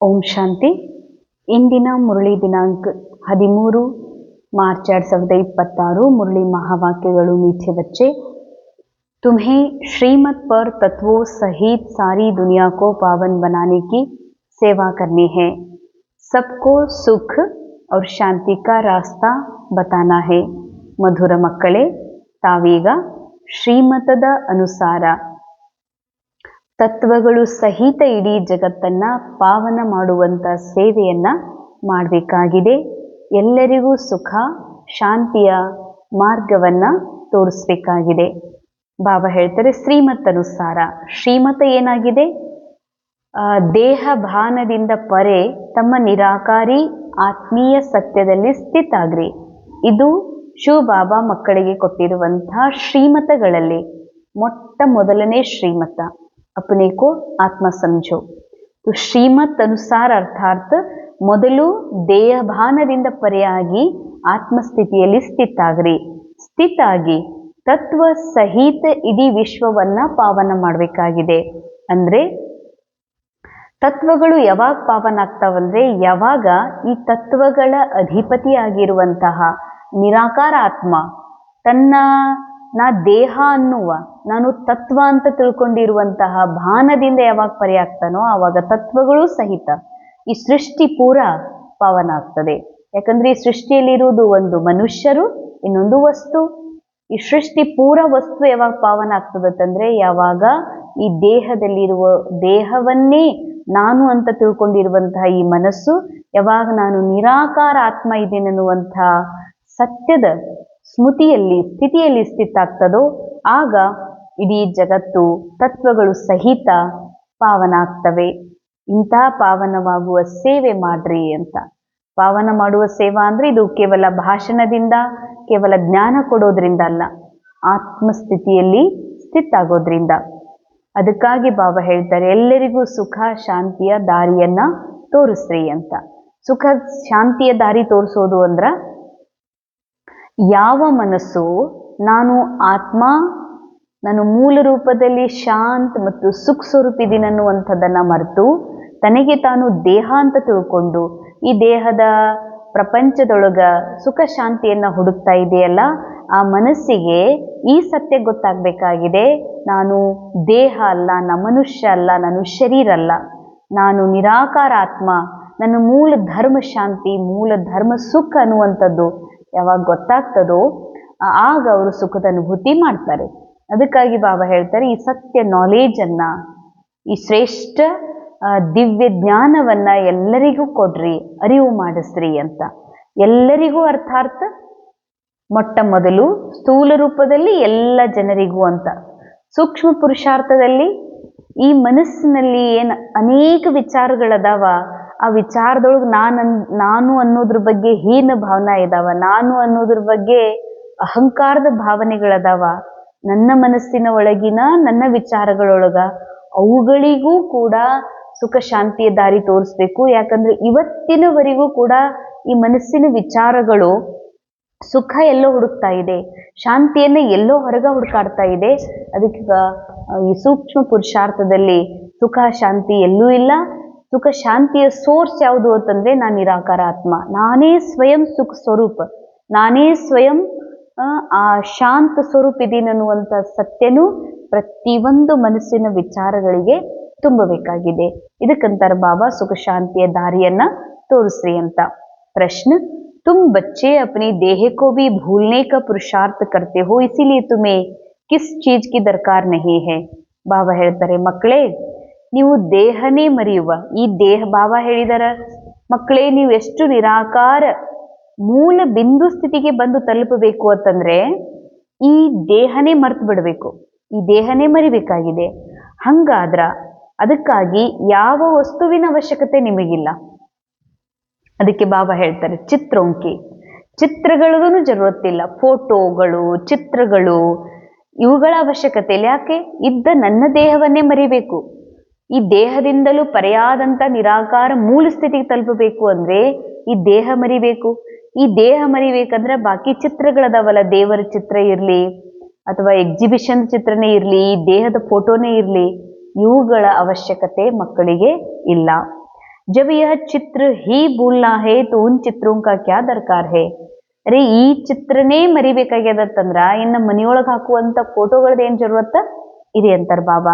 ಓಂ ಶಾಂತಿ. ಇಂದಿನ ಮುರಳಿ ದಿನಾಂಕ 13 मार्च 2026। मुरली महावाक्यಗಳು मीठे बच्चे, तुम्हें श्रीमत पर तत्वों सहित सारी दुनिया को पावन बनाने की सेवा करनी है। सबको सुख और शांति का रास्ता बताना है। ಮಧುರ ಮಕ್ಕಳೇ, ತಾವೀಗ ಶ್ರೀಮತದ ಅನುಸಾರ ತತ್ವಗಳು ಸಹಿತ ಇಡೀ ಜಗತ್ತನ್ನ ಪಾವನ ಮಾಡುವಂತ ಸೇವೆಯನ್ನ ಮಾಡಬೇಕಾಗಿದೆ. ಎಲ್ಲರಿಗೂ ಸುಖ ಶಾಂತಿಯ ಮಾರ್ಗವನ್ನ ತೋರಿಸಬೇಕಾಗಿದೆ. ಬಾಬಾ ಹೇಳ್ತಾರೆ ಶ್ರೀಮತ್ ಅನುಸಾರ. ಶ್ರೀಮತ ಏನಾಗಿದೆ? ದೇಹ ಭಾನದಿಂದ ಪರೆ ತಮ್ಮ ನಿರಾಕಾರಿ ಆತ್ಮೀಯ ಸತ್ಯದಲ್ಲಿ ಸ್ಥಿತಾಗ್ರಿ. ಇದು ಶಿವ ಬಾಬಾ ಮಕ್ಕಳಿಗೆ ಕೊಟ್ಟಿರುವಂತಹ ಶ್ರೀಮತಗಳಲ್ಲಿ ಮೊಟ್ಟ ಮೊದಲನೇ ಶ್ರೀಮತ, अपने को आत्मा समझो। तो ಶ್ರೀಮತ್ ಅನುಸಾರ ಅರ್ಥಾತ್ ಮೊದಲು ದೇಹಭಾನದಿಂದ ಪರೆಯಾಗಿ ಆತ್ಮಸ್ಥಿತಿಯಲ್ಲಿ ಸ್ಥಿತಾಗ್ರಿ. ಸ್ಥಿತಾಗಿ ತತ್ವ ಸಹಿತ ಇಡೀ ವಿಶ್ವವನ್ನ ಪಾವನ ಮಾಡಬೇಕಾಗಿದೆ. ಅಂದ್ರೆ ತತ್ವಗಳು ಯಾವಾಗ ಪಾವನ ಆಗ್ತಾವಂದ್ರೆ ಯಾವಾಗ ಈ ತತ್ವಗಳ ಅಧಿಪತಿಯಾಗಿರುವಂತಹ ನಿರಾಕಾರ ಆತ್ಮ ತನ್ನ ನಾ ದೇಹ ಅನ್ನುವ ನಾನು ತತ್ವ ಅಂತ ತಿಳ್ಕೊಂಡಿರುವಂತಹ ಭಾನದಿಂದ ಯಾವಾಗ ಪರ್ಯಾಗ್ತಾನೋ ಆವಾಗ ತತ್ವಗಳು ಸಹಿತ ಈ ಸೃಷ್ಟಿ ಪೂರ ಪಾವನ ಆಗ್ತದೆ. ಯಾಕಂದ್ರೆ ಈ ಸೃಷ್ಟಿಯಲ್ಲಿರುವುದು ಒಂದು ಮನುಷ್ಯರು, ಇನ್ನೊಂದು ವಸ್ತು. ಈ ಸೃಷ್ಟಿ ಪೂರ ವಸ್ತು ಯಾವಾಗ ಪಾವನ ಆಗ್ತದಂದ್ರೆ ಯಾವಾಗ ಈ ದೇಹದಲ್ಲಿರುವ ದೇಹವನ್ನೇ ನಾನು ಅಂತ ತಿಳ್ಕೊಂಡಿರುವಂತಹ ಈ ಮನಸ್ಸು ಯಾವಾಗ ನಾನು ನಿರಾಕಾರ ಆತ್ಮ ಇದ್ದೇನೆನ್ನುವಂತಹ ಸತ್ಯದ ಸ್ಮೃತಿಯಲ್ಲಿ ಸ್ಥಿತಿಯಲ್ಲಿ ಸ್ಥಿತಾಗ್ತದೋ ಆಗ ಇಡೀ ಜಗತ್ತು ತತ್ವಗಳು ಸಹಿತ ಪಾವನ ಆಗ್ತವೆ. ಇಂತಹ ಪಾವನವಾಗುವ ಸೇವೆ ಮಾಡ್ರಿ ಅಂತ. ಪಾವನ ಮಾಡುವ ಸೇವಾ ಅಂದ್ರೆ ಇದು ಕೇವಲ ಭಾಷಣದಿಂದ ಕೇವಲ ಜ್ಞಾನ ಕೊಡೋದ್ರಿಂದ ಅಲ್ಲ, ಆತ್ಮಸ್ಥಿತಿಯಲ್ಲಿ ಸ್ಥಿತಾಗೋದ್ರಿಂದ. ಅದಕ್ಕಾಗಿ ಬಾಬಾ ಹೇಳ್ತಾರೆ ಎಲ್ಲರಿಗೂ ಸುಖ ಶಾಂತಿಯ ದಾರಿಯನ್ನ ತೋರಿಸ್ರಿ ಅಂತ. ಸುಖ ಶಾಂತಿಯ ದಾರಿ ತೋರಿಸೋದು ಅಂದ್ರ ಯಾವ ಮನಸ್ಸು ನಾನು ಆತ್ಮ, ನಾನು ಮೂಲ ರೂಪದಲ್ಲಿ ಶಾಂತ ಮತ್ತು ಸುಖ ಸ್ವರೂಪಿದ್ದೀನಿ ಅನ್ನುವಂಥದ್ದನ್ನ ಮರೆತು ತನಗೆ ತಾನು ದೇಹ ಅಂತ ತಿಳ್ಕೊಂಡು ಈ ದೇಹದ ಪ್ರಪಂಚದೊಳಗ ಸುಖ ಶಾಂತಿಯನ್ನ ಹುಡುಕ್ತಾ ಇದೆಯಲ್ಲ, ಆ ಮನಸ್ಸಿಗೆ ಈ ಸತ್ಯ ಗೊತ್ತಾಗಬೇಕಾಗಿದೆ. ನಾನು ದೇಹ ಅಲ್ಲ, ನಾನು ಮನುಷ್ಯ ಅಲ್ಲ, ನಾನು ಶರೀರ ಅಲ್ಲ, ನಾನು ನಿರಾಕಾರ ಆತ್ಮ. ನನ್ನ ಮೂಲ ಧರ್ಮ ಶಾಂತಿ, ಮೂಲ ಧರ್ಮ ಸುಖ ಅನ್ನುವಂಥದ್ದು ಯಾವಾಗ ಗೊತ್ತಾಗ್ತದೋ ಆಗ ಅವರು ಸುಖದ ಅನುಭೂತಿ ಮಾಡ್ತಾರೆ. ಅದಕ್ಕಾಗಿ ಬಾಬಾ ಹೇಳ್ತಾರೆ ಈ ಸತ್ಯ ನಾಲೆಜ್ ಅನ್ನ, ಈ ಶ್ರೇಷ್ಠ ದಿವ್ಯ ಜ್ಞಾನವನ್ನ ಎಲ್ಲರಿಗೂ ಕೊಡ್ರಿ, ಅರಿವು ಮಾಡಿಸ್ರಿ ಅಂತ. ಎಲ್ಲರಿಗೂ ಅರ್ಥಾತ್ ಮೊಟ್ಟ ಮೊದಲು ಸ್ಥೂಲ ರೂಪದಲ್ಲಿ ಎಲ್ಲ ಜನರಿಗೂ ಅಂತ. ಸೂಕ್ಷ್ಮ ಪುರುಷಾರ್ಥದಲ್ಲಿ ಈ ಮನಸ್ಸಿನಲ್ಲಿ ಏನು ಅನೇಕ ವಿಚಾರಗಳದಾವ, ಆ ವಿಚಾರದೊಳಗೆ ನಾನು ಅನ್ನೋದ್ರ ಬಗ್ಗೆ ಹೀನ ಭಾವನಾ ಇದಾವ, ನಾನು ಅನ್ನೋದ್ರ ಬಗ್ಗೆ ಅಹಂಕಾರದ ಭಾವನೆಗಳದಾವ. ನನ್ನ ಮನಸ್ಸಿನ ಒಳಗಿನ ನನ್ನ ವಿಚಾರಗಳೊಳಗ ಅವುಗಳಿಗೂ ಕೂಡ ಸುಖ ಶಾಂತಿಯ ದಾರಿ ತೋರಿಸ್ಬೇಕು. ಯಾಕಂದ್ರೆ ಇವತ್ತಿನವರೆಗೂ ಕೂಡ ಈ ಮನಸ್ಸಿನ ವಿಚಾರಗಳು ಸುಖ ಎಲ್ಲೋ ಹುಡುಕ್ತಾ ಇದೆ, ಶಾಂತಿಯನ್ನ ಎಲ್ಲೋ ಹೊರಗ ಹುಡುಕಾಡ್ತಾ ಇದೆ. ಅದಕ್ಕೆ ಈ ಸೂಕ್ಷ್ಮ ಪುರುಷಾರ್ಥದಲ್ಲಿ ಸುಖ ಶಾಂತಿ ಎಲ್ಲೂ ಇಲ್ಲ. ಸುಖ ಶಾಂತಿಯ ಸೋರ್ಸ್ ಯಾವುದು ಅಂತಂದ್ರೆ ನಾನು ನಿರಾಕಾರ ಆತ್ಮ, ನಾನೇ ಸ್ವಯಂ ಸುಖ ಸ್ವರೂಪ, ನಾನೇ ಸ್ವಯಂ ಆ ಶಾಂತ ಸ್ವರೂಪ ಇದೀನಿ ಅನ್ನುವಂಥ ಸತ್ಯನು ಪ್ರತಿಯೊಂದು ಮನಸ್ಸಿನ ವಿಚಾರಗಳಿಗೆ ತುಂಬಬೇಕಾಗಿದೆ. ಇದಕ್ಕಂತಾರೆ ಬಾಬಾ ಸುಖ ಶಾಂತಿಯ ದಾರಿಯನ್ನ ತೋರಿಸ್ರಿ ಅಂತ. ಪ್ರಶ್ನೆ, तुम बच्चे अपने देह को भी भूलने का पुरुषार्थ करते हो, इसीलिए तुम्हें किस चीज की दरकार नहीं है। ಬಾಬಾ ಹೇಳ್ತಾರೆ ಮಕ್ಕಳೇ ನೀವು ದೇಹನೇ ಮರೆಯುವ ಈ ದೇಹ, ಬಾಬಾ ಹೇಳಿದಾರ ಮಕ್ಕಳೇ ನೀವು ಎಷ್ಟು ನಿರಾಕಾರ ಮೂಲ ಬಿಂದು ಸ್ಥಿತಿಗೆ ಬಂದು ತಲುಪಬೇಕು ಅಂತಂದ್ರೆ ಈ ದೇಹನೇ ಮರ್ತು ಬಿಡಬೇಕು, ಈ ದೇಹನೇ ಮರಿಬೇಕಾಗಿದೆ. ಹಂಗಾದ್ರ ಅದಕ್ಕಾಗಿ ಯಾವ ವಸ್ತುವಿನ ಅವಶ್ಯಕತೆ ನಿಮಗಿಲ್ಲ. ಅದಕ್ಕೆ ಬಾಬಾ ಹೇಳ್ತಾರೆ ಚಿತ್ರೋಂಕಿ, ಚಿತ್ರಗಳೂ ಜರುರತ್ತಿಲ್ಲ, ಫೋಟೋಗಳು ಚಿತ್ರಗಳು ಇವುಗಳ ಅವಶ್ಯಕತೆ ಇಲ್ಲ. ಯಾಕೆ? ಇದ್ದ ನನ್ನ ದೇಹವನ್ನೇ ಮರಿಬೇಕು. ಈ ದೇಹದಿಂದಲೂ ಪರ್ಯಾದಂತ ನಿರಾಕಾರ ಮೂಲ ಸ್ಥಿತಿಗೆ ತಲುಪಬೇಕು ಅಂದ್ರೆ ಈ ದೇಹ ಮರಿಬೇಕು. ಈ ದೇಹ ಮರಿಬೇಕಂದ್ರೆ ಬಾಕಿ ಚಿತ್ರಗಳದಾವಲ್ಲ, ದೇವರ ಚಿತ್ರ ಇರ್ಲಿ ಅಥವಾ ಎಕ್ಸಿಬಿಷನ್ ಚಿತ್ರನೇ ಇರ್ಲಿ, ಈ ದೇಹದ ಫೋಟೋನೇ ಇರ್ಲಿ, ಇವುಗಳ ಅವಶ್ಯಕತೆ ಮಕ್ಕಳಿಗೆ ಇಲ್ಲ. जब यह चित्र ही भूलना है तो उन चित्रों का क्या दरकार है. ಅರೆ ಈ ಚಿತ್ರನೇ ಮರಿಬೇಕಾಗ್ಯದತ್ತಂದ್ರ ಇನ್ನು ಮನಿಯೊಳಗೆ ಹಾಕುವಂತ ಫೋಟೋಗಳದ್ದು ಏನ್ ಜरूरत ಇದೆ ಅಂತಾರ ಬಾಬಾ.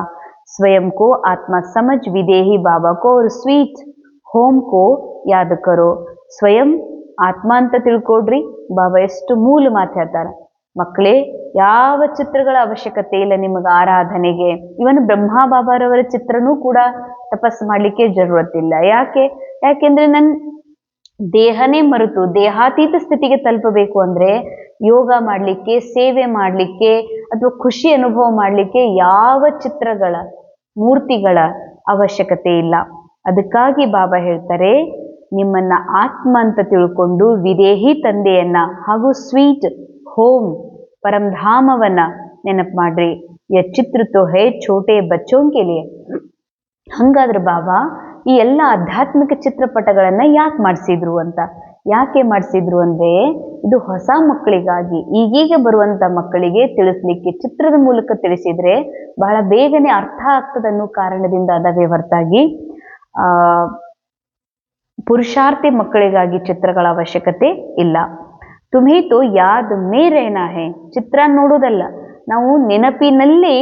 स्वयं को आत्मा समझ विदेही बाबा को और स्वीट होम को याद करो. ಸ್ವಯಂ ಆತ್ಮ ಅಂತ ತಿಳ್ಕೊಡ್ರಿ. ಬಾಬಾ ಎಷ್ಟು ಮೂಲ ಮಾತು ಹೇಳ್ತಾರ. ಮಕ್ಕಳೇ, ಯಾವ ಚಿತ್ರಗಳ ಅವಶ್ಯಕತೆ ಇಲ್ಲ ನಿಮಗೆ ಆರಾಧನೆಗೆ. ಇವನ್ ಬ್ರಹ್ಮ ಬಾಬಾರವರ ಚಿತ್ರನೂ ಕೂಡ ತಪಸ್ಸು ಮಾಡ್ಲಿಕ್ಕೆ ಜरूरत ಇಲ್ಲ. ಯಾಕೆಂದ್ರೆ ನನ್ನ ದೇಹನೇ ಮರೆತು ದೇಹಾತೀತ ಸ್ಥಿತಿಗೆ ತಲುಪಬೇಕು ಅಂದ್ರೆ ಯೋಗ ಮಾಡಲಿಕ್ಕೆ, ಸೇವೆ ಮಾಡಲಿಕ್ಕೆ ಅಥವಾ ಖುಷಿ ಅನುಭವ ಮಾಡಲಿಕ್ಕೆ ಯಾವ ಚಿತ್ರಗಳ, ಮೂರ್ತಿಗಳ ಅವಶ್ಯಕತೆ ಇಲ್ಲ. ಅದಕ್ಕಾಗಿ ಬಾಬಾ ಹೇಳ್ತಾರೆ, ನಿಮ್ಮನ್ನ ಆತ್ಮ ಅಂತ ತಿಳ್ಕೊಂಡು ವಿದೇಹಿ ತಂದೆಯನ್ನ ಹಾಗೂ ಸ್ವೀಟ್ ಹೋಮ್ ಪರಂಧಾಮವನ್ನ ನೆನಪು ಮಾಡ್ರಿ. ಯ ಚಿತ್ರ ತೋ ಹೈ ಛೋಟೆ ಬಚ್ಚೋಂ ಕೆ ಲಿಯೆ. ಹಂಗಾದ್ರೆ ಬಾಬಾ ಈ ಎಲ್ಲ ಆಧ್ಯಾತ್ಮಿಕ ಚಿತ್ರಪಟಗಳನ್ನ ಯಾಕೆ ಮಾಡಿಸಿದ್ರು ಅಂತ. ಯಾಕೆ ಮಾಡಿಸಿದ್ರು ಅಂದ್ರೆ ಇದು ಹೊಸ ಮಕ್ಕಳಿಗಾಗಿ, ಈಗೀಗ ಬರುವಂತ ಮಕ್ಕಳಿಗೆ ತಿಳಿಸ್ಲಿಕ್ಕೆ, ಚಿತ್ರದ ಮೂಲಕ ತಿಳಿಸಿದ್ರೆ ಬಹಳ ಬೇಗನೆ ಅರ್ಥ ಆಗ್ತದೆ ಅನ್ನೋ ಕಾರಣದಿಂದ ಅದವೇ ಹೊರತಾಗಿ ಪುರುಷಾರ್ಥಿ ಮಕ್ಕಳಿಗಾಗಿ ಚಿತ್ರಗಳ ಅವಶ್ಯಕತೆ ಇಲ್ಲ. ತುಮಿ ತೋ ಯಾದ್ ಮೇ ರೇನಾ ಹೇ. ಚಿತ್ರ ನೋಡೋದಲ್ಲ, ನಾವು ನೆನಪಿನಲ್ಲಿ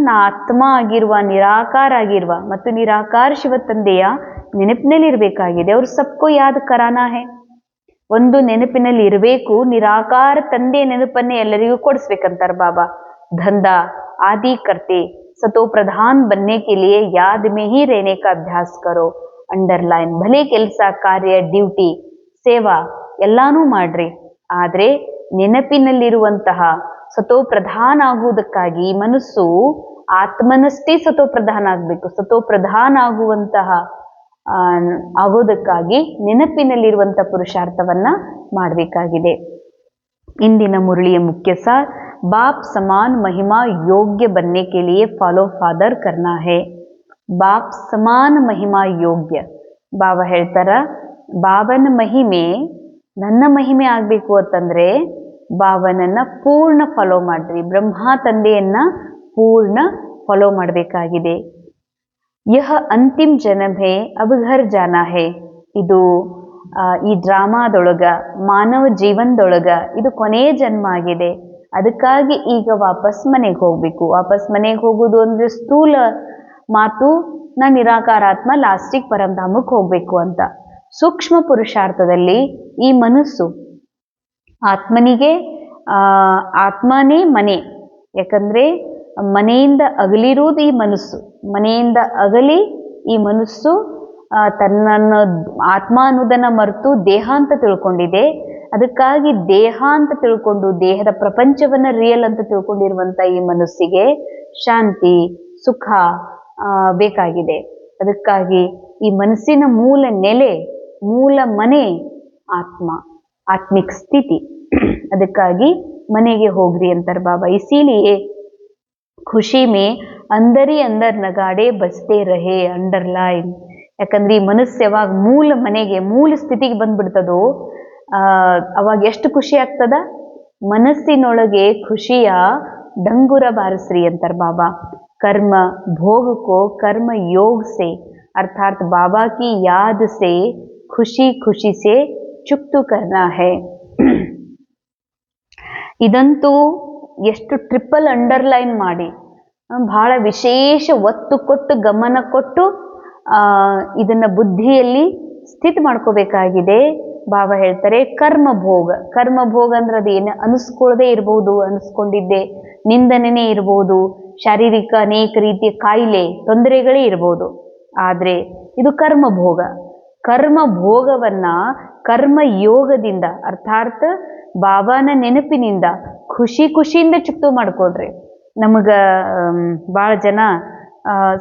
ನಾ ಆತ್ಮ ಆಗಿರುವ, ನಿರಾಕಾರ ಆಗಿರುವ ಮತ್ತು ನಿರಾಕಾರ ಶಿವ ತಂದೆಯ ನೆನಪಿನಲ್ಲಿ ಇರಬೇಕಾಗಿದೆ. ಅವ್ರು ಸಬ್ಕೋ ಯಾದ್ ಕರಾನಾ ಹೇ. ಒಂದು ನೆನಪಿನಲ್ಲಿ ಇರಬೇಕು, ನಿರಾಕಾರ ತಂದೆಯ ನೆನಪನ್ನೇ ಎಲ್ಲರಿಗೂ ಕೊಡಿಸ್ಬೇಕಂತಾರ ಬಾಬಾ. ಧಂಧ ಆದಿ ಕರ್ತೆ ಸತೋ ಪ್ರಧಾನ್ ಬನ್ನೆ ಕೆ ಲಿಯೆ ಯಾದ್ ಮೇ ಹಿ ರೇನೆ ಕಾ ಅಭ್ಯಾಸ ಕರೋ. ಅಂಡರ್ಲೈನ್. ಭಲೆ ಕೆಲಸ, ಕಾರ್ಯ, ಡ್ಯೂಟಿ, ಸೇವಾ ಎಲ್ಲಾನು ಮಾಡ್ರಿ, ಆದ್ರೆ ನೆನಪಿನಲ್ಲಿರುವಂತಹ ಸತೋ ಪ್ರಧಾನ ಆಗುವುದಕ್ಕಾಗಿ ಮನಸ್ಸು ಆತ್ಮನಷ್ಟೇ ಸತೋ ಪ್ರಧಾನ ಆಗ್ಬೇಕು. ಸತೋ ಪ್ರಧಾನ ಆಗೋದಕ್ಕಾಗಿ ನೆನಪಿನಲ್ಲಿರುವಂತಹ ಪುರುಷಾರ್ಥವನ್ನ ಮಾಡಬೇಕಾಗಿದೆ. ಇಂದಿನ ಮುರಳಿಯ ಮುಖ್ಯ ಸಾರ್, ಬಾಪ್ ಸಮಾನ್ ಮಹಿಮಾ ಯೋಗ್ಯ ಬನ್ನೆ ಕೆ ಲಿಯೆ ಫಾಲೋ ಫಾದರ್ ಕರ್ನಾ ಹೇ. ಬಾಪ್ ಸಮಾನ ಮಹಿಮಾ ಯೋಗ್ಯ. ಬಾಬಾ ಹೇಳ್ತಾರ, ಬಾಬನ ಮಹಿಮೆ ನನ್ನ ಮಹಿಮೆ ಆಗ್ಬೇಕು ಅಂತಂದ್ರೆ ಬಾಬನನ್ನ ಪೂರ್ಣ ಫಾಲೋ ಮಾಡ್ರಿ. ಬ್ರಹ್ಮ ತಂದೆಯನ್ನ ಪೂರ್ಣ ಫಾಲೋ ಮಾಡಬೇಕಾಗಿದೆ. ಯಹ ಅಂತಿಮ್ ಜನ್ಮ ಹೇ, ಅಬ್ ಘರ್ ಜಾನಾ ಹೇ. ಇದು ಈ ಡ್ರಾಮಾದೊಳಗ, ಮಾನವ ಜೀವನದೊಳಗ ಇದು ಕೊನೆಯ ಜನ್ಮ ಆಗಿದೆ. ಅದಕ್ಕಾಗಿ ಈಗ ವಾಪಸ್ ಮನೆಗೆ ಹೋಗ್ಬೇಕು. ವಾಪಸ್ ಮನೆಗೆ ಹೋಗುದು ಅಂದ್ರೆ ಸ್ಥೂಲ ಮಾತು, ನಾ ನಿರಾಕಾರಾತ್ಮ ಲಾಸ್ಟಿಗೆ ಪರಂಧಾಮಕ್ಕೆ ಹೋಗ್ಬೇಕು ಅಂತ. ಸೂಕ್ಷ್ಮ ಪುರುಷಾರ್ಥದಲ್ಲಿ ಈ ಮನಸ್ಸು ಆತ್ಮನಿಗೆ ಆತ್ಮನೇ ಮನೆ. ಯಾಕಂದ್ರೆ ಮನೆಯಿಂದ ಅಗಲಿರುವುದು ಈ ಮನಸ್ಸು. ಮನೆಯಿಂದ ಅಗಲಿ ಈ ಮನಸ್ಸು ತನ್ನನ್ನು ಆತ್ಮ ಅನ್ನೋದನ್ನ ಮರೆತು ದೇಹ ಅಂತ ತಿಳ್ಕೊಂಡಿದೆ. ಅದಕ್ಕಾಗಿ ದೇಹ ಅಂತ ತಿಳ್ಕೊಂಡು ದೇಹದ ಪ್ರಪಂಚವನ್ನ ರಿಯಲ್ ಅಂತ ತಿಳ್ಕೊಂಡಿರುವಂತ ಈ ಮನಸ್ಸಿಗೆ ಶಾಂತಿ, ಸುಖ ಬೇಕಾಗಿದೆ. ಅದಕ್ಕಾಗಿ ಈ ಮನಸ್ಸಿನ ಮೂಲ ನೆಲೆ, ಮೂಲ ಮನೆ ಆತ್ಮ, ಆತ್ಮಿಕ ಸ್ಥಿತಿ. ಅದಕ್ಕಾಗಿ ಮನೆಗೆ ಹೋಗ್ರಿ ಅಂತಾರೆ ಬಾಬಾ. ಇಸಿಲಿಯೇ ಖುಷಿ ಮೇ ಅಂದರಿ ಅಂದರ್ ನಗಾಡೆ ಬಸ್ತೆ ರಹೆ. ಅಂಡರ್ಲೈನ್. ಯಾಕಂದ್ರೆ ಈ ಮನಸ್ಸು ಯಾವಾಗ ಮೂಲ ಮನೆಗೆ, ಮೂಲ ಸ್ಥಿತಿಗೆ ಬಂದ್ಬಿಡ್ತದೋ ಅವಾಗ ಎಷ್ಟು ಖುಷಿ ಆಗ್ತದ. ಮನಸ್ಸಿನೊಳಗೆ ಖುಷಿಯ ಡಂಗುರ ಬಾರಿಸ್ರಿ ಅಂತಾರೆ ಬಾಬಾ. कर्म भोग को कर्म योग से अर्थात बाबा की याद से खुशी खुशी से चुक्तु करना है. ಇದಂತೂ ಎಷ್ಟು ಟ್ರಿಪಲ್ ಅಂಡರ್ಲೈನ್ ಮಾಡಿ ಬಹಳ ವಿಶೇಷ ಒತ್ತು ಕೊಟ್ಟು ಗಮನ ಕೊಟ್ಟು ಇದನ್ನ ಬುದ್ಧಿಯಲ್ಲಿ ಸ್ಥಿತಿ ಮಾಡ್ಕೋಬೇಕಾಗಿದೆ. ಬಾಬಾ ಹೇಳ್ತಾರೆ ಕರ್ಮ ಭೋಗ. ಕರ್ಮ ಭೋಗ ಅಂದ್ರೆ ಅದೇನು ಅನಿಸ್ಕೊಳ್ಳದೆ ಇರಬಹುದು, ಅನಿಸ್ಕೊಂಡಿದ್ದೆ ನಿಂದನೆ ಇರಬಹುದು, ಶಾರೀರಿಕ ಅನೇಕ ರೀತಿಯ ಕಾಯಿಲೆ ತೊಂದರೆಗಳೇ ಇರಬಹುದು. ಆದ್ರೆ ಇದು ಕರ್ಮ ಭೋಗ. ಕರ್ಮ ಭೋಗವನ್ನ ಕರ್ಮ ಯೋಗದಿಂದ ಅರ್ಥಾತ್ ಬಾಬಾನ ನೆನಪಿನಿಂದ ಖುಷಿಯಿಂದ ಚುಕ್ತು ಮಾಡ್ಕೊಳ್ರಿ. ನಮಗ ಭಾಳ ಜನ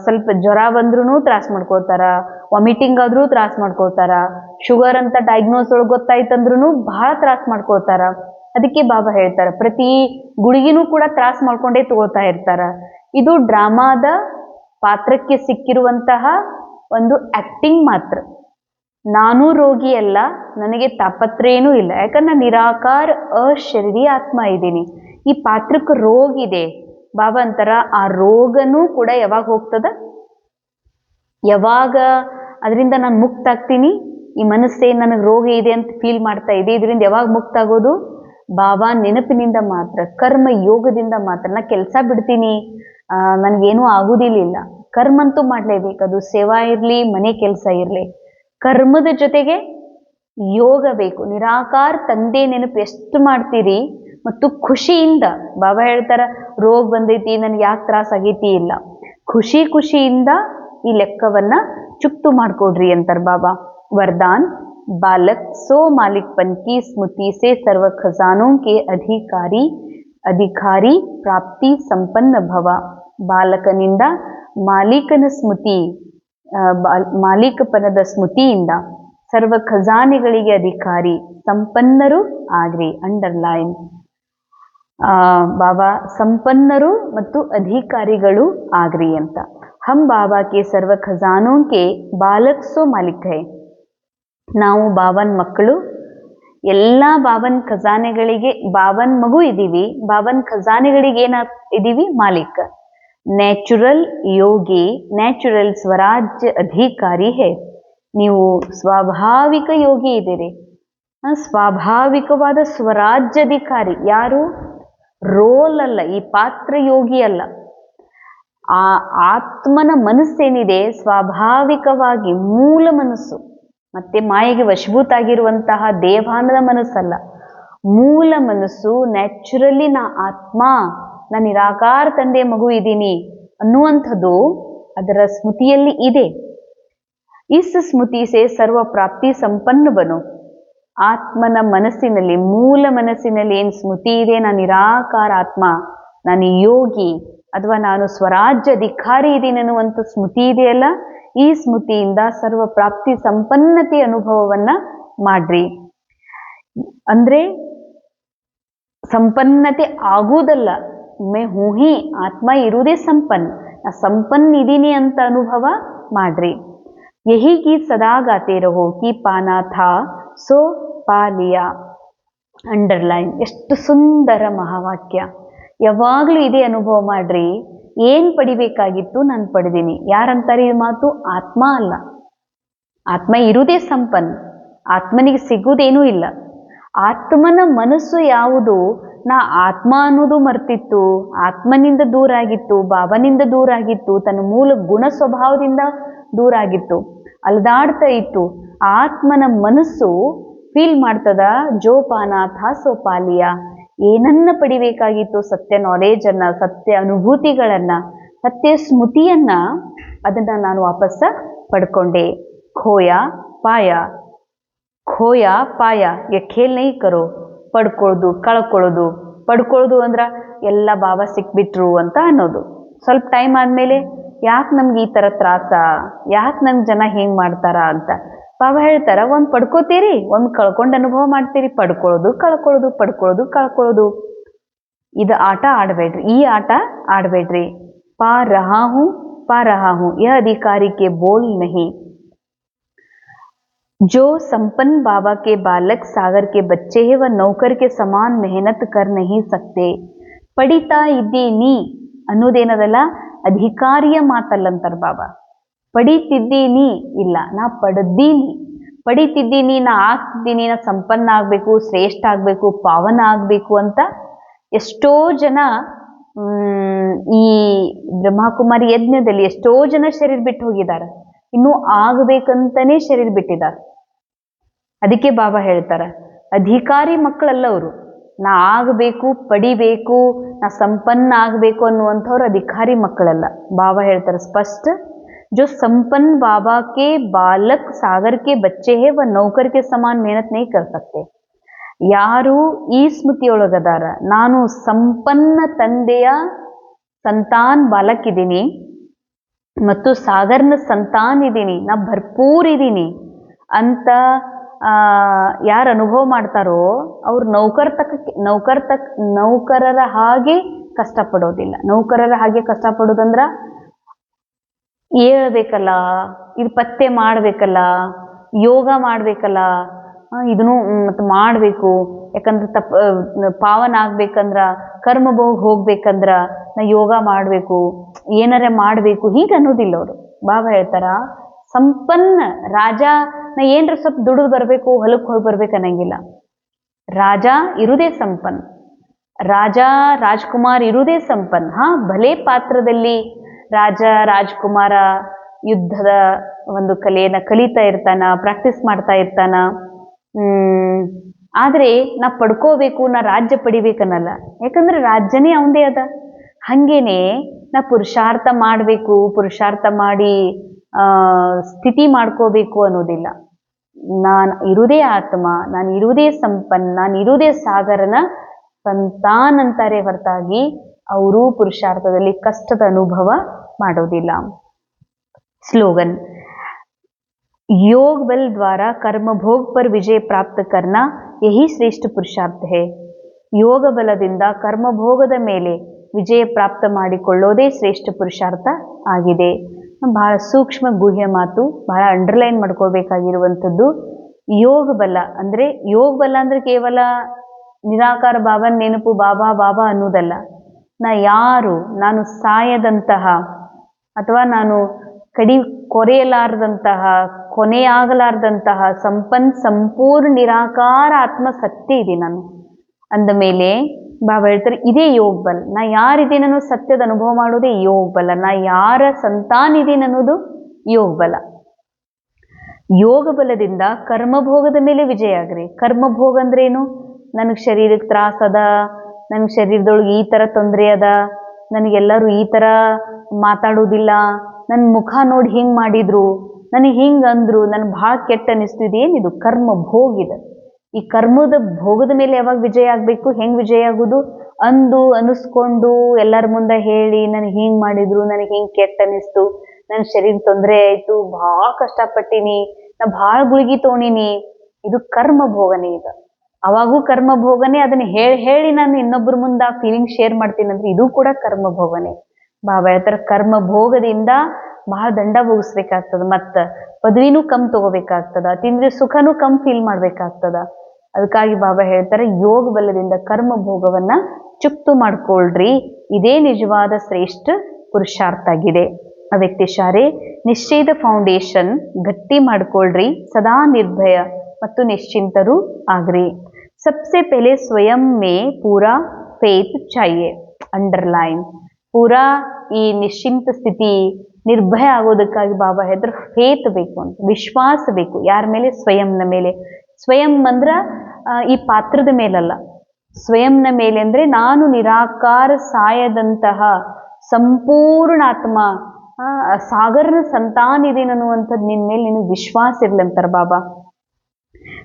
ಸ್ವಲ್ಪ ಜ್ವರ ಬಂದ್ರೂ ತ್ರಾಸ ಮಾಡ್ಕೊಳ್ತಾರ, ವಾಮಿಟಿಂಗ್ ಆದ್ರೂ ತ್ರಾಸ ಮಾಡ್ಕೊಳ್ತಾರ, ಶುಗರ್ ಅಂತ ಡಯಾಗ್ನೋಸ್ ಒಳಗೆ ಗೊತ್ತಾಯ್ತಂದ್ರೂ ಬಹಳ ತ್ರಾಸ ಮಾಡ್ಕೊಳ್ತಾರ. ಅದಕ್ಕೆ ಬಾಬಾ ಹೇಳ್ತಾರ ಪ್ರತಿ ಗುಳಿಗಿನೂ ಕೂಡ ತ್ರಾಸ ಮಾಡ್ಕೊಂಡೇ ತಗೊಳ್ತಾ ಇರ್ತಾರ. ಇದು ಡ್ರಾಮಾದ ಪಾತ್ರಕ್ಕೆ ಸಿಕ್ಕಿರುವಂತಹ ಒಂದು ಆಕ್ಟಿಂಗ್ ಮಾತ್ರ. ನಾನು ರೋಗಿ ಅಲ್ಲ, ನನಗೆ ತಾಪತ್ರೇನೂ ಇಲ್ಲ. ಯಾಕಂದ್ರೆ ನಾನು ನಿರಾಕಾರ ಅಶರೀರಿ ಆತ್ಮ ಇದ್ದೀನಿ. ಈ ಪಾತ್ರಕ್ಕೆ ರೋಗ ಇದೆ. ಬಾಬಾ ಅಂತಾರ ಆ ರೋಗನೂ ಕೂಡ ಯಾವಾಗ ಹೋಗ್ತದ, ಯಾವಾಗ ಅದರಿಂದ ನಾನು ಮುಕ್ತ ಆಗ್ತೀನಿ, ಈ ಮನಸ್ಸೇ ನನಗೆ ರೋಗ ಇದೆ ಅಂತ ಫೀಲ್ ಮಾಡ್ತಾ ಇದೆ, ಇದರಿಂದ ಯಾವಾಗ ಮುಕ್ತ ಆಗೋದು? ಬಾಬಾ ನೆನಪಿನಿಂದ ಮಾತ್ರ, ಕರ್ಮ ಯೋಗದಿಂದ ಮಾತ್ರ. ನಾ ಕೆಲಸ ಬಿಡ್ತೀನಿ, ನನಗೇನೂ ಆಗುವುದಿಲ್ಲ, ಕರ್ಮ ಅಂತೂ ಮಾಡಲೇಬೇಕು. ಅದು ಸೇವಾ ಇರಲಿ, ಮನೆ ಕೆಲಸ ಇರಲಿ, ಕರ್ಮದ ಜೊತೆಗೆ ಯೋಗ ಬೇಕು. ನಿರಾಕಾರ ತಂದೆ ನೆನಪು ಎಷ್ಟು ಮಾಡ್ತೀರಿ ಮತ್ತು ಖುಷಿಯಿಂದ. ಬಾಬಾ ಹೇಳ್ತಾರ, ರೋಗ ಬಂದೈತಿ, ನನಗೆ ಯಾಕೆ ತ್ರಾಸ ಆಗೈತಿ, ಇಲ್ಲ, ಖುಷಿಯಿಂದ ಈ ಲೆಕ್ಕವನ್ನ ಚುಕ್ತು ಮಾಡ್ಕೊಡ್ರಿ ಅಂತಾರೆ ಬಾಬಾ. वरदान, बालक सो मालिकपन की स्मृति से सर्व खजानों के अधिकारी प्राप्ति संपन्न भव. ಬಾಲಕನಿಂದ ಮಾಲೀಕನ ಸ್ಮೃತಿ, ಮಾಲೀಕಪನದ ಸ್ಮೃತಿಯಿಂದ ಸರ್ವ ಖಜಾನೆಗಳಿಗೆ ಅಧಿಕಾರಿ, ಸಂಪನ್ನರು ಆಗ್ರಿ. ಅಂಡರ್ಲೈನ್. ಬಾಬಾ ಸಂಪನ್ನರು ಮತ್ತು ಅಧಿಕಾರಿಗಳು ಆಗ್ರಿ ಅಂತ. ಹಮ್ ಬಾಬಾ ಕೆ ಸರ್ವ ಖಜಾನೋ ಕೆ ಬಾಲಕ್ ಸೋ ಮಾಲಿಕ್ ಹೈ. ನಾವು ಬಾಬನ್ ಮಕ್ಕಳು, ಎಲ್ಲ ಬಾಬನ್ ಖಜಾನೆಗಳಿಗೆ ಬಾಬನ್ ಮಗು ಇದ್ದೀವಿ, ಬಾಬನ್ ಖಜಾನೆಗಳಿಗೆ ಏನ ಇದ್ದೀವಿ? ಮಾಲೀಕ. ನ್ಯಾಚುರಲ್ ಯೋಗಿ, ನ್ಯಾಚುರಲ್ ಸ್ವರಾಜ್ಯ ಅಧಿಕಾರಿ ಹೇ. ನೀವು ಸ್ವಾಭಾವಿಕ ಯೋಗಿ ಇದ್ದೀರಿ, ಸ್ವಾಭಾವಿಕವಾದ ಸ್ವರಾಜ್ಯಾಧಿಕಾರಿ. ಯಾರು? ರೋಲ್ ಅಲ್ಲ, ಈ ಪಾತ್ರ ಯೋಗಿ ಅಲ್ಲ. ಆ ಆತ್ಮನ ಮನಸ್ಸೇನಿದೆ ಸ್ವಾಭಾವಿಕವಾಗಿ ಮೂಲ ಮನಸ್ಸು, ಮತ್ತೆ ಮಾಯೆಗೆ ವಶಭೂತ ಆಗಿರುವಂತಹ ದೇವಾನದ ಮನಸ್ಸಲ್ಲ, ಮೂಲ ಮನಸ್ಸು. ನ್ಯಾಚುರಲಿ ನಾ ಆತ್ಮ, ನಾ ನಿರಾಕಾರ ತಂದೆ ಮಗು ಇದ್ದೀನಿ ಅನ್ನುವಂಥದ್ದು ಅದರ ಸ್ಮೃತಿಯಲ್ಲಿ ಇದೆ. ಇಸ್ ಸ್ಮೃತಿ ಸೇ ಸರ್ವ ಪ್ರಾಪ್ತಿ ಸಂಪನ್ನ ಬನು. ಆತ್ಮನ ಮನಸ್ಸಿನಲ್ಲಿ, ಮೂಲ ಮನಸ್ಸಿನಲ್ಲಿ ಏನು ಸ್ಮೃತಿ ಇದೆ, ನಾನು ನಿರಾಕಾರ ಆತ್ಮ, ನಾನು ಯೋಗಿ ಅಥವಾ ನಾನು ಸ್ವರಾಜ್ಯ ಅಧಿಕಾರಿ ಇದ್ದೀನಿ ಅನ್ನುವಂಥ ಸ್ಮೃತಿ ಇದೆಯಲ್ಲ, ಈ ಸ್ಮೃತಿಯಿಂದ ಸರ್ವ ಪ್ರಾಪ್ತಿ ಸಂಪನ್ನತೆ ಅನುಭವವನ್ನ ಮಾಡ್ರಿ. ಅಂದ್ರೆ ಸಂಪನ್ನತೆ ಆಗುವುದಲ್ಲ, ಮೇ ಹೂಹಿ ಆತ್ಮ ಇರುವುದೇ ಸಂಪನ್ನ, ನಾ ಸಂಪನ್ನ ಇದೀನಿ ಅಂತ ಅನುಭವ ಮಾಡ್ರಿ. ಯಹಿ ಗೀತ್ ಸದಾ ಗಾತೆ ರಹೋ ಕಿ ಪಾನಾ ಥಾ ಸೋ ಪಾಲಿಯಾ. ಅಂಡರ್ಲೈನ್. ಎಷ್ಟು ಸುಂದರ ಮಹಾವಾಕ್ಯ. ಯಾವಾಗಲೂ ಇದೇ ಅನುಭವ ಮಾಡ್ರಿ. ಏನ್ ಪಡಿಬೇಕಾಗಿತ್ತು ನಾನು ಪಡೆದೀನಿ. ಯಾರಂತಾರೆ ಈ ಮಾತು? ಆತ್ಮ ಅಲ್ಲ, ಆತ್ಮ ಇರುವುದೇ ಸಂಪನ್ನ, ಆತ್ಮನಿಗೆ ಸಿಗುವುದೇನೂ ಇಲ್ಲ. ಆತ್ಮನ ಮನಸ್ಸು ಯಾವುದು? ನಾ ಆತ್ಮ ಅನ್ನೋದು ಮರ್ತಿತ್ತು, ಆತ್ಮನಿಂದ ದೂರ ಆಗಿತ್ತು, ಬಾಬನಿಂದ ದೂರ ಆಗಿತ್ತು, ತನ್ನ ಮೂಲ ಗುಣ ಸ್ವಭಾವದಿಂದ ದೂರ ಆಗಿತ್ತು, ಅಲ್ದಾಡ್ತಾ ಇತ್ತು. ಆತ್ಮನ ಮನಸ್ಸು ಫೀಲ್ ಮಾಡ್ತದ, ಜೋಪಾನಾಥ ಸೋಪಾಲಿಯ. ಏನನ್ನ ಪಡಿಬೇಕಾಗಿತ್ತು? ಸತ್ಯ ನಾಲೆಜನ್ನ, ಸತ್ಯ ಅನುಭೂತಿಗಳನ್ನ, ಸತ್ಯ ಸ್ಮೃತಿಯನ್ನ, ಅದನ್ನ ನಾನು ವಾಪಸ್ಸ ಪಡ್ಕೊಂಡೆ. ಖೋಯಾ ಪಾಯ, ಖೋಯಾ ಪಾಯ, ಯಾ ಖೇಲ್ ನೈ ಕರೋ. ಪಡ್ಕೊಳ್ಳೋದು, ಕಳ್ಕೊಳ್ಳೋದು. ಪಡ್ಕೊಳ್ಳೋದು ಅಂದ್ರ ಎಲ್ಲ ಬಾಬಾ ಸಿಕ್ಬಿಟ್ರು ಅಂತ ಅನ್ನೋದು. ಸ್ವಲ್ಪ ಟೈಮ್ ಆದ್ಮೇಲೆ ಯಾಕೆ ನಮ್ಗೆ ಈ ತರ ತ್ರಾಸ, ಯಾಕೆ ನನ್ಗೆ ಜನ ಹಿಂಗ್ ಮಾಡ್ತಾರ ಅಂತ ಬಾಬಾ ಹೇಳ್ತಾರ. ಒಂದ್ ಪಡ್ಕೋತೀರಿ, ಒಂದ್ ಕಳ್ಕೊಂಡ್ ಅನುಭವ ಮಾಡ್ತೀರಿ. ಪಡ್ಕೊಳ್ಳೋದು, ಕಳ್ಕೊಳ್ಳೋದು, ಪಡ್ಕೊಳ್ಳೋದು, ಕಳ್ಕೊಳ್ಳೋದು. ಇದು ಆಟ ಆಡ್ಬೇಡ್ರಿ, ಈ ಆಟ ಆಡ್ಬೇಡ್ರಿ. ಪಾ ರಹಾ ಹೂಂ ಯಹ ಅಧಿಕಾರಿ ಕೆ ಬೋಲ್ ನಹಿ. जो संपन्न बाबा के बालक सागर के बच्चे हैं वह नौकर के समान मेहनत कर नहीं सकते. ಪಡಿತಾ ಇದ್ದೀನಿ ಅನ್ನೋದೇನದಲ್ಲ, ಅಧಿಕಾರಿಯ ಮಾತಲ್ಲಂತಾರ ಬಾಬಾ. ಪಡಿತಿದ್ದೀನಿ ಇಲ್ಲ, ನಾ ಪಡೆದೀನಿ. ಪಡಿತಿದ್ದೀನಿ, ನಾ ಆಗ್ತಿದ್ದೀನಿ, ನಾ ಸಂಪನ್ನ ಆಗ್ಬೇಕು, ಶ್ರೇಷ್ಠ ಆಗ್ಬೇಕು, ಪಾವನ ಆಗ್ಬೇಕು ಅಂತ ಎಷ್ಟೋ ಜನ ಈ ಬ್ರಹ್ಮಕುಮಾರಿ ಯಜ್ಞದಲ್ಲಿ ಎಷ್ಟೋ ಜನ ಶರೀರ ಬಿಟ್ಟು ಹೋಗಿದ್ದಾರೆ. ಇನ್ನೂ ಆಗಬೇಕಂತಾನೆ ಶರೀರ ಬಿಟ್ಟಿದ್ದಾರೆ. ಅದಕ್ಕೆ ಬಾಬಾ ಹೇಳ್ತಾರ, ಅಧಿಕಾರಿ ಮಕ್ಕಳಲ್ಲ ಅವರು. ನಾ ಆಗಬೇಕು, ಪಡಿಬೇಕು, ನಾ ಸಂಪನ್ನ ಆಗಬೇಕು ಅನ್ನುವಂಥವ್ರು ಅಧಿಕಾರಿ ಮಕ್ಕಳಲ್ಲ. ಬಾಬಾ ಹೇಳ್ತಾರೆ ಸ್ಪಷ್ಟ, जो संपन्न बाबा के बालक सागर के बच्चे है वह नौकर के समान मेहनत नहीं कर सकते. ಯಾರು ಈ ಸ್ಮೃತಿಯೊಳಗದಾರ, ನಾನು ಸಂಪನ್ನ ತಂದೆಯ ಸಂತಾನ್ ಬಾಲಕ್ ಇದ್ದೀನಿ ಮತ್ತು ಸಾಗರ್ನ ಸಂತಾನ್ ಇದ್ದೀನಿ, ನಾ ಭರ್ಪೂರ್ ಇದ್ದೀನಿ ಅಂತ ಯಾರು ಅನುಭವ ಮಾಡ್ತಾರೋ ಅವ್ರು ನೌಕರರ ಹಾಗೆ ಕಷ್ಟಪಡೋದಿಲ್ಲ. ನೌಕರರ ಹಾಗೆ ಕಷ್ಟಪಡೋದಂದ್ರ ಹೇಳ್ಬೇಕಲ್ಲ, ಇದು ಪತ್ತೆ ಮಾಡ್ಬೇಕಲ್ಲ, ಯೋಗ ಮಾಡ್ಬೇಕಲ್ಲ, ಇದನ್ನು ಮತ್ತೆ ಮಾಡಬೇಕು. ಯಾಕಂದ್ರೆ ಪಾವನ ಆಗ್ಬೇಕಂದ್ರ, ಕರ್ಮಭೋಗ ಹೋಗ್ಬೇಕಂದ್ರ ನಾ ಯೋಗ ಮಾಡಬೇಕು, ಏನಾರ ಮಾಡಬೇಕು, ಹೀಗೆ ಅನ್ನೋದಿಲ್ಲ ಅವರು. ಬಾಬಾ ಹೇಳ್ತಾರ, ಸಂಪನ್ನ ರಾಜ. ನಾ ಏನ್ರ ಸ್ವಲ್ಪ ದುಡಿದು ಬರಬೇಕು, ಹೊಲಕ್ಕೆ ಹೋಗಿ ಬರ್ಬೇಕು ಅನ್ನಂಗಿಲ್ಲ. ರಾಜ ಇರುವುದೇ ಸಂಪನ್ನ, ರಾಜ ರಾಜ್ಕುಮಾರ್ ಇರುವುದೇ ಸಂಪನ್ನ. ಭಲೇ ಪಾತ್ರದಲ್ಲಿ ರಾಜ ರಾಜ್ಕುಮಾರ ಯುದ್ಧದ ಒಂದು ಕಲೆಯನ್ನು ಕಲಿತಾ ಇರ್ತಾನ, ಪ್ರಾಕ್ಟೀಸ್ ಮಾಡ್ತಾ ಇರ್ತಾನ. ಆದರೆ ನಾ ಪಡ್ಕೋಬೇಕು, ನಾ ರಾಜ್ಯ ಪಡಿಬೇಕನ್ನಲ್ಲ. ಯಾಕಂದ್ರೆ ರಾಜ್ಯನೇ ಅವಂದೇ ಅದ. ಹಂಗೇನೆ ನಾ ಪುರುಷಾರ್ಥ ಮಾಡಬೇಕು, ಪುರುಷಾರ್ಥ ಮಾಡಿ ಸ್ಥಿತಿ ಮಾಡ್ಕೋಬೇಕು ಅನ್ನೋದಿಲ್ಲ. ನಾನು ಇರುವುದೇ ಆತ್ಮ, ನಾನು ಇರುವುದೇ ಸಂಪನ್ನ, ನಾನು ಇರುವುದೇ ಸಾಗರನ ಸಂತಾನ ಅಂತಾರೆ ಹೊರತಾಗಿ ಅವರು ಪುರುಷಾರ್ಥದಲ್ಲಿ ಕಷ್ಟದ ಅನುಭವ ಮಾಡೋದಿಲ್ಲ. स्लोगन, योग बल द्वारा कर्म भोग पर विजय प्राप्त करना यही ಶ್ರೇಷ್ಠ ಪುರುಷಾರ್ಥ है. ಯೋಗ ಬಲದಿಂದ ಕರ್ಮಭೋಗದ ಮೇಲೆ ವಿಜಯ ಪ್ರಾಪ್ತ ಮಾಡಿಕೊಳ್ಳೋದೇ ಶ್ರೇಷ್ಠ ಪುರುಷಾರ್ಥ ಆಗಿದೆ. ಬಹಳ ಸೂಕ್ಷ್ಮ ಗುಹ್ಯ ಮಾತು, ಬಹಳ ಅಂಡರ್ಲೈನ್ ಮಾಡ್ಕೋಬೇಕಾಗಿರುವಂಥದ್ದು. ಯೋಗ ಬಲ ಅಂದ್ರೆ ಕೇವಲ ನಿರಾಕಾರ ಬಾಬನ್ ನೆನಪು, ಬಾಬಾ ಬಾಬಾ ಅನ್ನೋದಲ್ಲ. ನಾನು ಸಾಯದಂತಹ ಅಥವಾ ನಾನು ಕೊರೆಯಲಾರದಂತಹ, ಕೊನೆಯಾಗಲಾರದಂತಹ ಸಂಪೂರ್ಣ ನಿರಾಕಾರ ಆತ್ಮಸತ್ಯ ಇದೆ ನಾನು ಅಂದ ಮೇಲೆ ಬಾಬಾ ಹೇಳ್ತಾರೆ ಇದೇ ಯೋಗ ಬಲ. ನಾ ಯಾರಿದ್ದೀನಿ ಅನ್ನೋ ಸತ್ಯದ ಅನುಭವ ಮಾಡೋದೇ ಯೋಗ ಬಲ. ನಾ ಯಾರ ಸಂತಾನ ಇದ್ದೀನಿ ಅನ್ನೋದು ಯೋಗ ಬಲ. ಯೋಗ ಬಲದಿಂದ ಕರ್ಮಭೋಗದ ಮೇಲೆ ವಿಜಯ ಆಗ್ರಿ. ಕರ್ಮಭೋಗ ಅಂದ್ರೇನು? ನನಗೆ ಶರೀರಕ್ಕೆ ತ್ರಾಸ ಅದ, ನನಗೆ ಶರೀರದೊಳಗೆ ಈ ಥರ ತೊಂದರೆ ಅದ, ನನಗೆಲ್ಲರೂ ಈ ಥರ ಮಾತಾಡೋದಿಲ್ಲ, ನನ್ನ ಮುಖ ನೋಡಿ ಹಿಂಗೆ ಮಾಡಿದ್ರು, ನನಗೆ ಹಿಂಗೆ ಅಂದ್ರು, ನನಗೆ ಭಾಳ ಕೆಟ್ಟ ಅನಿಸ್ತಿದೆ. ಏನಿದು? ಕರ್ಮ ಭೋಗ ಇದೆ. ಈ ಕರ್ಮದ ಭೋಗದ ಮೇಲೆ ಯಾವಾಗ ವಿಜಯ ಆಗಬೇಕು? ಹೆಂಗೆ ವಿಜಯ ಆಗೋದು? ಅನಿಸ್ಕೊಂಡು ಎಲ್ಲರ ಮುಂದೆ ಹೇಳಿ ನನಗೆ ಹಿಂಗೆ ಮಾಡಿದ್ರು, ನನಗೆ ಹಿಂಗೆ ಕೆಟ್ಟ ಅನಿಸ್ತು, ನನ್ನ ಶರೀರ ತೊಂದರೆ ಆಯಿತು, ಭಾಳ ಕಷ್ಟಪಟ್ಟಿನಿ, ನಾ ಭಾಳ ಗುಳಿಗೆ ತೊಗೊಂಡಿನಿ. ಇದು ಕರ್ಮ ಭೋಗನೇ. ಈಗ ಅವಾಗೂ ಕರ್ಮ ಭೋಗನೇ. ಅದನ್ನ ಹೇಳಿ ನಾನು ಇನ್ನೊಬ್ಬರ ಮುಂದೆ ಆ ಫೀಲಿಂಗ್ ಶೇರ್ ಮಾಡ್ತೀನಿ ಅಂದ್ರೆ ಇದು ಕೂಡ ಕರ್ಮ ಭೋಗನೇ. ಬಾಬಾ ಹೇಳ್ತಾರೆ ಕರ್ಮ ಭೋಗದಿಂದ ಬಹಳ ದಂಡ ಭೋಗಿಸ್ಬೇಕಾಗ್ತದ, ಮತ್ತು ಪದವಿನೂ ಕಮ್ ತಗೋಬೇಕಾಗ್ತದ, ತಿಂದ್ರೆ ಸುಖನೂ ಕಮ್ ಫೀಲ್ ಮಾಡ್ಬೇಕಾಗ್ತದ. ಅದಕ್ಕಾಗಿ ಬಾಬಾ ಹೇಳ್ತಾರೆ ಯೋಗ ಬಲದಿಂದ ಕರ್ಮ ಭೋಗವನ್ನ ಚುಕ್ತು ಮಾಡ್ಕೊಳ್ರಿ, ಇದೇ ನಿಜವಾದ ಶ್ರೇಷ್ಠ ಪುರುಷಾರ್ಥ ಆಗಿದೆ. ಅವ್ಯಕ್ತಿಶಾರೆ ನಿಶ್ಚಯದ ಫೌಂಡೇಶನ್ ಗಟ್ಟಿ ಮಾಡ್ಕೊಳ್ರಿ, ಸದಾ ನಿರ್ಭಯ ಮತ್ತು ನಿಶ್ಚಿಂತರು ಆಗ್ರಿ. सबसे पहले स्वयं में पूरा फेथ चाहिए. अंडरलाइन, ಪೂರಾ ಈ ನಿಶ್ಚಿಂತ ಸ್ಥಿತಿ, ನಿರ್ಭಯ ಆಗೋದಕ್ಕಾಗಿ ಬಾಬಾ ಹೇಳಿದ್ರು ಫೇತ್ ಬೇಕು ಅಂತ, ವಿಶ್ವಾಸ ಬೇಕು. ಯಾರ ಮೇಲೆ? ಸ್ವಯಂನ ಮೇಲೆ. ಸ್ವಯಂ ಅಂದ್ರ ಈ ಪಾತ್ರದ ಮೇಲಲ್ಲ, ಸ್ವಯಂನ ಮೇಲೆ ಅಂದ್ರೆ ನಾನು ನಿರಾಕಾರ ಸಾಯದಂತಹ ಸಂಪೂರ್ಣ ಆತ್ಮ, ಸಾಗರನ ಸಂತಾನ ಇದೀನಿ ಅನ್ನುವಂಥದ್ದು ನಿನ್ನ ಮೇಲೆ ನಿನಗೆ ವಿಶ್ವಾಸ ಇರ್ಲಿ ಅಂತಾರೆ ಬಾಬಾ.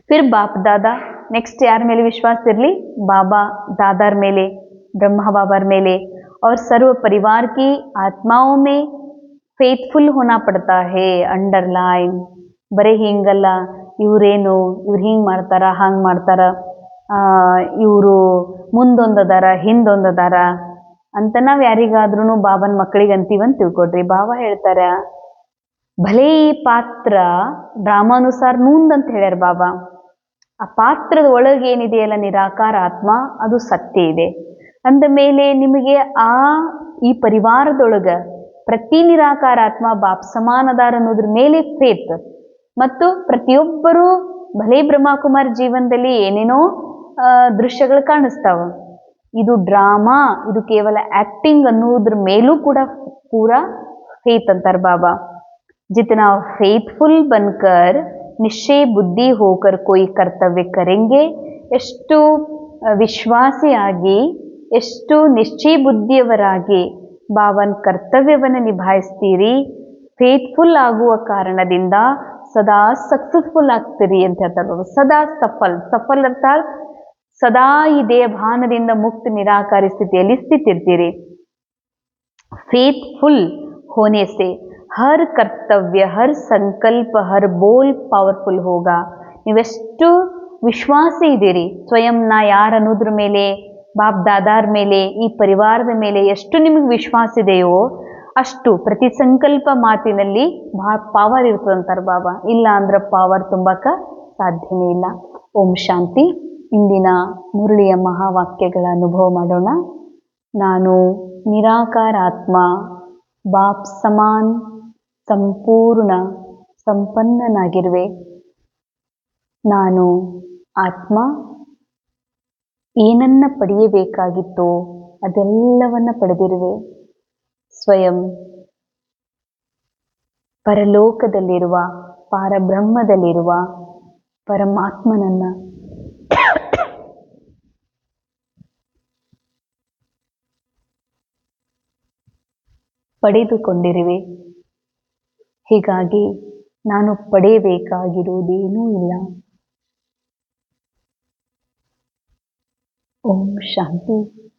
ಫಿರ್ ಬಾಪ್ ದಾದಾ, ನೆಕ್ಸ್ಟ್ ಯಾರ ಮೇಲೆ ವಿಶ್ವಾಸ ಇರಲಿ? ಬಾಬಾ दादार ಮೇಲೆ, ब्रह्मा बाबार ಮೇಲೆ, और सर्व परिवार की आत्माओं में फेथफुल होना पड़ता है. अंडरलाइन, ಬರೀ ಹಿಂಗಲ್ಲ, ಇವ್ರೇನು, ಇವ್ರು ಹಿಂಗೆ ಮಾಡ್ತಾರ, ಹಂಗೆ ಮಾಡ್ತಾರ, ಇವರು ಮುಂದೊಂದದಾರ ಹಿಂದೊಂದದಾರ ಅಂತ ನಾವು ಯಾರಿಗಾದ್ರೂ ಬಾಬನ ಮಕ್ಕಳಿಗೆ ಅಂತೀವಂತ ತಿಳ್ಕೊಡ್ರಿ. ಬಾಬಾ ಹೇಳ್ತಾರ ಭಲೇ ಈ ಪಾತ್ರ ಡ್ರಾಮಾನುಸಾರ ನೂಂದ್ ಅಂತ ಹೇಳ್ಯಾರ ಬಾಬಾ. ಆ ಪಾತ್ರದ ಒಳಗೆ ಏನಿದೆಯಲ್ಲ ನಿರಾಕಾರ ಆತ್ಮ, ಅದು ಸತ್ಯ ಇದೆ ಅಂದ ಮೇಲೆ ನಿಮಗೆ ಈ ಪರಿವಾರದೊಳಗ ಪ್ರತಿ ನಿರಾಕಾರ ಆತ್ಮ ಬಾಪ್ ಸಮಾನದಾರ ಅನ್ನೋದ್ರ ಮೇಲೆ ಫೇತ್. ಮತ್ತು ಪ್ರತಿಯೊಬ್ಬರು ಭಲೇ ಬ್ರಹ್ಮಕುಮಾರ್ ಜೀವನದಲ್ಲಿ ಏನೇನೋ ದೃಶ್ಯಗಳು ಕಾಣಿಸ್ತಾವ, ಇದು ಡ್ರಾಮಾ, ಇದು ಕೇವಲ ಆಕ್ಟಿಂಗ್ ಅನ್ನೋದ್ರ ಮೇಲೂ ಕೂಡ ಪೂರಾ ಫೇತ್ ಅಂತಾರೆ ಬಾಬಾ. जितना फेथफुल बनकर निश्चय बुद्धि होकर कोई कर्तव्य करेंगे, ಎಷ್ಟು ವಿಶ್ವಾಸಿಯಾಗಿ, ಎಷ್ಟು ನಿಶ್ಚಯ ಬುದ್ಧಿಯವರಾಗಿ ಬಾಬನ್ ಕರ್ತವ್ಯವನ್ನು ನಿಭಾಯಿಸ್ತೀರಿ, ಫೇತ್ಫುಲ್ ಆಗುವ ಕಾರಣದಿಂದ ಸದಾ ಸಕ್ಸಸ್ಫುಲ್ ಆಗ್ತೀರಿ ಅಂತ ಹೇಳ್ತಾರೆ. ಸದಾ ಸಫಲ್ ಅರ್ಥಾತ್ ಸದಾ ಈ ದೇಹಭಾನದಿಂದ ಮುಕ್ತ ನಿರಾಕಾರಿ ಸ್ಥಿತಿಯಲ್ಲಿ ಸ್ಥಿತಿರ್ತೀರಿ. ಫೇತ್ಫುಲ್ ಹೋನೆ ಸೆ ಹರ್ ಕರ್ತವ್ಯ, ಹರ್ ಸಂಕಲ್ಪ, ಹರ್ ಬೋಲ್ ಪವರ್ಫುಲ್ ಹೋಗ. ನೀವೆಷ್ಟು ವಿಶ್ವಾಸಿ ಇದ್ದೀರಿ ಸ್ವಯಂ ನಾ ಯಾರು ಅನ್ನೋದ್ರ ಮೇಲೆ, ಬಾಪ್ ದಾದಾರ್ ಮೇಲೆ, ಈ ಪರಿವಾರದ ಮೇಲೆ ಎಷ್ಟು ನಿಮಗೆ ವಿಶ್ವಾಸ ಇದೆಯೋ ಅಷ್ಟು ಪ್ರತಿ ಸಂಕಲ್ಪ ಮಾತಿನಲ್ಲಿ ಬಹಳ ಪವರ್ ಇರ್ತದಂತಾರೆ ಬಾಬಾ. ಇಲ್ಲ ಅಂದ್ರೆ ಪವರ್ ತುಂಬಕ್ಕ ಸಾಧ್ಯನೇ ಇಲ್ಲ. ಓಂ ಶಾಂತಿ. ಇಂದಿನ ಮುರಳಿಯ ಮಹಾವಾಕ್ಯಗಳ ಅನುಭವ ಮಾಡೋಣ. ನಾನು ನಿರಾಕಾರ ಆತ್ಮ, ಬಾಪ್ ಸಮಾನ್ ಸಂಪೂರ್ಣ ಸಂಪನ್ನನಾಗಿರುವೆ. ನಾನು ಆತ್ಮ ಏನನ್ನ ಪಡೆಯಬೇಕಾಗಿತ್ತೋ ಅದೆಲ್ಲವನ್ನ ಪಡೆದಿರುವೆ. ಸ್ವಯಂ ಪರಲೋಕದಲ್ಲಿರುವ ಪಾರಬ್ರಹ್ಮದಲ್ಲಿರುವ ಪರಮಾತ್ಮನನ್ನ ಪಡೆದುಕೊಂಡಿರುವೆ. ಹೀಗಾಗಿ ನಾನು ಪಡೆಯಬೇಕಾಗಿರುವುದೇನೂ ಇಲ್ಲ. ಓಂ ಶಾಂತಿ.